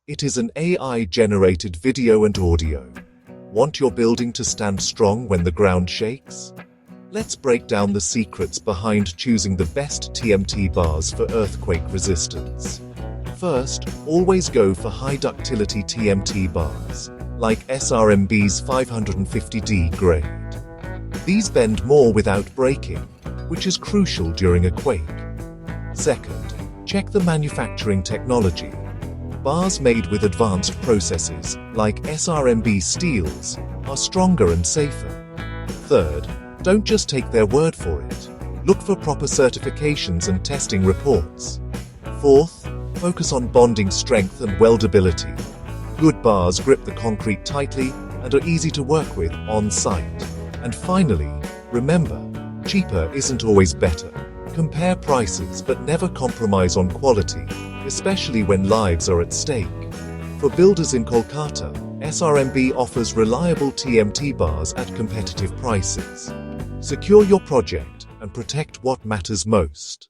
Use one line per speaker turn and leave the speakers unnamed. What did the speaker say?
It is an AI-generated video and audio. Want your building to stand strong when the ground shakes? Let's break down the secrets behind choosing the best TMT bars for earthquake resistance. First, always go for high-ductility TMT bars, like SRMB's 550D grade. These bend more without breaking, which is crucial during a quake. Second, check the manufacturing technology. Bars made with advanced processes, like SRMB steels, are stronger and safer. Third, don't just take their word for it. Look for proper certifications and testing reports. Fourth, focus on bonding strength and weldability. Good bars grip the concrete tightly and are easy to work with on site. And finally, remember, cheaper isn't always better. Compare prices but never compromise on quality, especially when lives are at stake. For builders in Kolkata, SRMB offers reliable TMT bars at competitive prices. Secure your project and protect what matters most.